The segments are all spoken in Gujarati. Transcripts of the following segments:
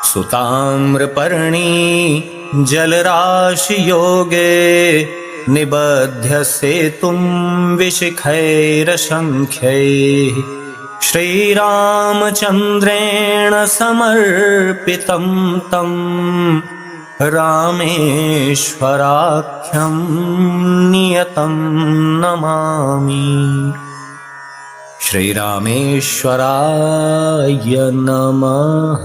सुताम्रपर्णी जलराशियोगे निबध्य सेतुं विशिखैरसंख्यैः श्रीरामचन्द्रेण समर्पितं तं रामेश्वराख्यं नियतं नमामि। श्रीरामेश्वराय नमः।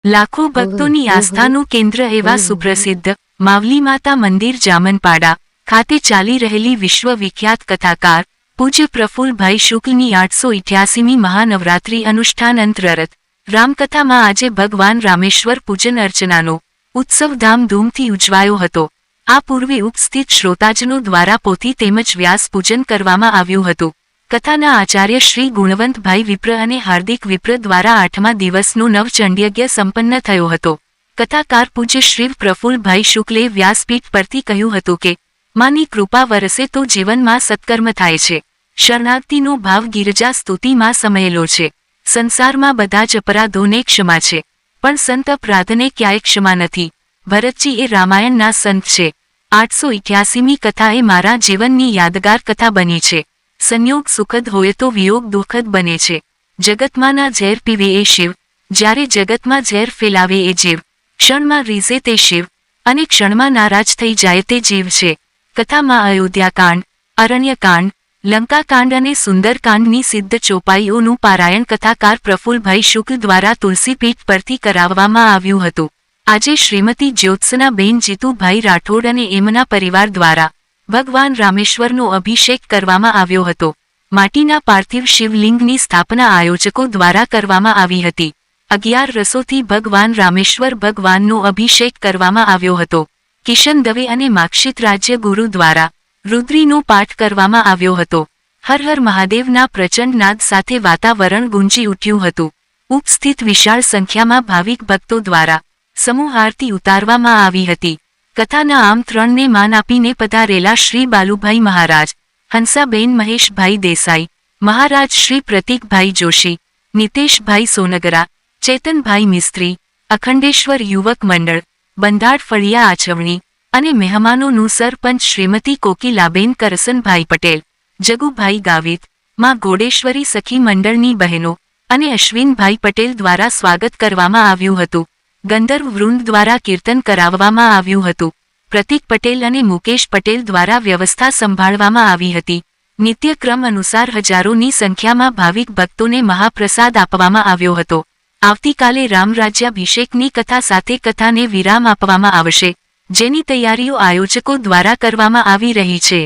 લાખો ભક્તોની આસ્થાનું કેન્દ્ર એવા સુપ્રસિદ્ધ માવલી માતા મંદિર જામનપાડા ખાતે ચાલી રહેલી વિશ્વવિખ્યાત કથાકાર પૂજ્ય પ્રફુલ્લભાઈ શુક્લની 888મી મહાનવરાત્રિ અનુષ્ઠાન અંતર્ગત રામકથામાં આજે ભગવાન રામેશ્વર પૂજન અર્ચનાનો ઉત્સવ ધામધૂમથી ઉજવાયો હતો। આ પૂર્વે ઉપસ્થિત શ્રોતાજનો દ્વારા પોથી તેમજ વ્યાસ પૂજન કરવામાં આવ્યું હતું। કથાના આચાર્ય શ્રી ગુણવંતભાઈ વિપ્ર અને હાર્દિક વિપ્ર દ્વારા 8મા દિવસનો નવચંડયજ્ઞ સંપન્ન થયો હતો। કથાકાર પૂજ્ય શ્રી પ્રફુલ્લભાઈ શુક્લે વ્યાસપીઠ પરથી કહ્યું હતું કે માની કૃપા વરસે તો જીવનમાં સત્કર્મ થાય છે। શરણાગતિનો ભાવ ગિરજા સ્તુતિમાં સમાયેલો છે। સંસારમાં બધા જ અપરાધોને ક્ષમા છે, પણ સંત અપરાધને ક્યાંય ક્ષમા નથી। ભરતજી એ રામાયણના સંત છે। 888મી કથા એ મારા જીવનની યાદગાર કથા બની છે। સંયોગ સુખદ હોય તો વિયોગ દુઃખદ બને છે। જગતમાંના ઝેર પીવે એ શિવ, જ્યારે જગતમાં ઝેર ફેલાવે એ જીવ। ક્ષણમાં રીઝે તે શિવ અને ક્ષણમાં નારાજ થઈ જાય તે જીવ છે। કથામાં અયોધ્યાકાંડ, અરણ્યકાંડ, લંકાકાંડ અને સુંદરકાંડની સિદ્ધ ચોપાઈઓનું પારાયણ કથાકાર પ્રફુલ્લભાઈ શુક્લ દ્વારા તુલસીપીઠ પરથી કરાવવામાં આવ્યું હતું। આજે શ્રીમતી જ્યોત્સનાબેન જીતુભાઈ રાઠોડ અને એમના પરિવાર દ્વારા ભગવાન રામેશ્વરનો અભિષેક કરવામાં આવ્યો હતો। માટીના પાર્થિવ શિવલિંગની સ્થાપના આયોજકો દ્વારા કરવામાં આવી હતી। 11 રસોથી ભગવાન રામેશ્વર ભગવાનનો અભિષેક કરવામાં આવ્યો હતો। કિશન દવે અને માક્ષિત રાજ્ય ગુરુ દ્વારા રુદ્રીનો પાઠ કરવામાં આવ્યો હતો। હર હર મહાદેવના પ્રચંડ નાદ સાથે વાતાવરણ ગુંજી ઉઠ્યું હતું। ઉપસ્થિત વિશાળ સંખ્યામાં ભાવિક ભક્તો દ્વારા સમૂહ આરતી ઉતારવામાં આવી હતી। કથાના આમંત્રણને માન આપીને પધારેલા શ્રી બાલુભાઈ મહારાજ, હંસાબેન મહેશભાઈ દેસાઈ, મહારાજ શ્રી પ્રતીકભાઈ જોશી, નિતેશભાઈ સોનગરા, ચેતનભાઈ મિસ્ત્રી, અખંડેશ્વર યુવક મંડળ, બંધાડ ફળિયા આચવણી અને મહેમાનોનું સરપંચ શ્રીમતી કોકિલાબેન કરસનભાઈ પટેલ, જગુભાઈ ગાવિત, માં ઘોડેશ્વરી સખી મંડળની બહેનો અને અશ્વિનભાઈ પટેલ દ્વારા સ્વાગત કરવામાં આવ્યું હતું। ગંધર્વ વૃંદ દ્વારા કીર્તન કરાવવામાં આવ્યું હતું। પ્રતીક પટેલ અને મુકેશ પટેલ દ્વારા વ્યવસ્થા સંભાળવામાં આવી હતી। નિત્યક્રમ અનુસાર હજારોની સંખ્યામાં ભાવિક ભક્તોને મહાપ્રસાદ આપવામાં આવ્યો હતો। આવતીકાલે રામરાજ્યાભિષેકની કથા સાથે કથાને વિરામ આપવામાં આવશે, જેની તૈયારીઓ આયોજકો દ્વારા કરવામાં આવી રહી છે।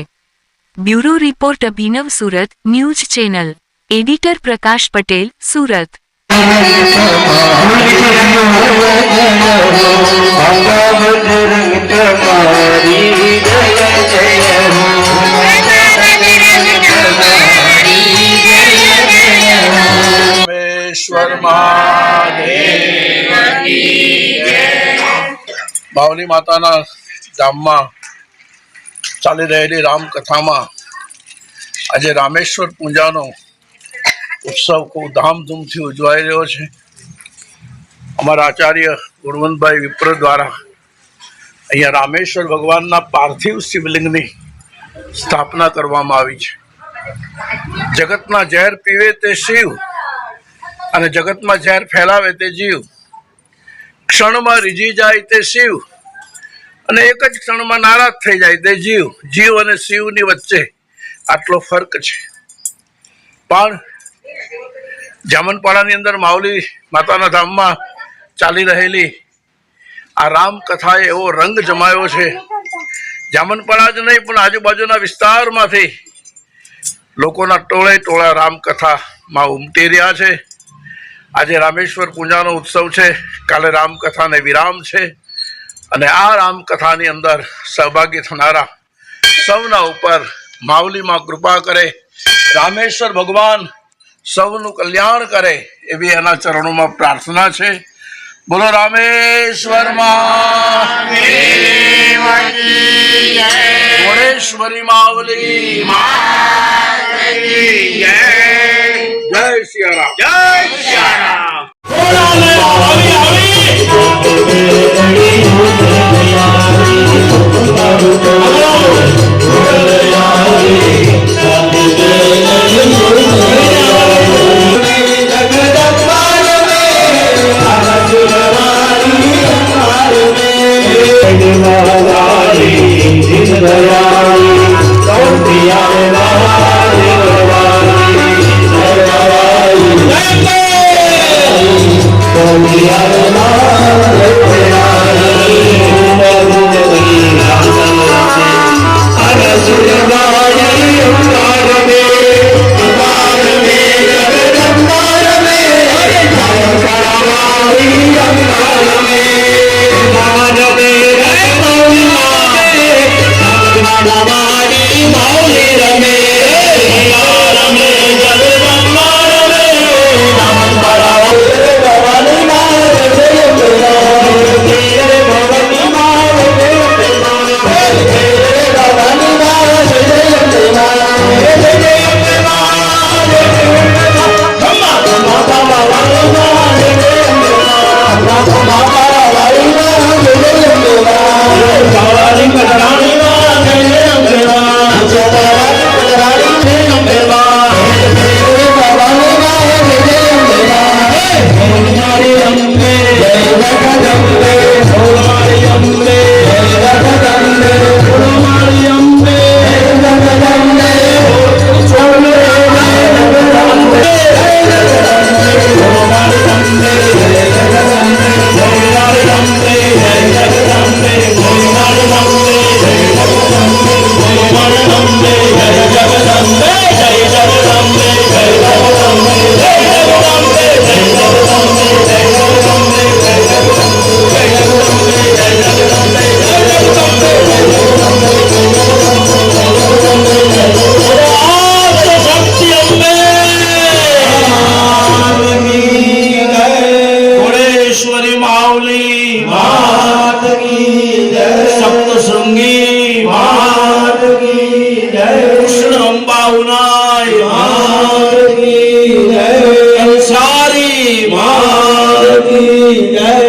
બ્યુરો રિપોર્ટ અભિનવ સુરત ન્યૂઝ ચેનલ, એડિટર પ્રકાશ પટેલ સુરત। માવલી માતાના ધામમાં ચાલી રહેલી રામકથામાં આજે રામેશ્વર પૂજાનો ઉત્સવ ખૂબ ધામધૂમથી ઉજવાઈ રહ્યો છે। અમારા આચાર્ય ગુણવંતભાઈ વિપ્ર દ્વારા અહીંયા રામેશ્વર ભગવાનના પાર્થિવ શિવલિંગની સ્થાપના કરવામાં આવી છે। જગતના ઝેર પીવે તે શિવ અને જગતમાં ઝેર ફેલાવે તે જીવ। ક્ષણમાં રીઝી જાય તે શિવ અને એક જ ક્ષણમાં નારાજ થઈ જાય તે જીવ। જીવ અને શિવની વચ્ચે આટલો ફર્ક છે। પણ જામનપાડાની અંદર માવલી માતાના ધામમાં ચાલી રહેલી આ રામકથાએ એવો રંગ જમાયો છે। જામનપાડા જ નહીં પણ આજુબાજુના વિસ્તારમાંથી લોકોના ટોળે ટોળા રામકથામાં ઉમટી રહ્યા છે। આજે રામેશ્વર પૂજાનો ઉત્સવ છે, કાલે રામકથાને વિરામ છે અને આ રામકથાની અંદર સહભાગી થનારા સૌના ઉપર માવલીમાં કૃપા કરે, રામેશ્વર ભગવાન સૌનું કલ્યાણ કરે એવી એના ચરણોમાં પ્રાર્થના છે। બોલો રામેશ્વર ઘોડેશ્વરી માવલી જય સિયારામ જય સિયારામ. સપ્તશૃંગી માત કી જય, કૃષ્ણ અંબાઉનાય માત કી જય, કંસારી માત કી જય.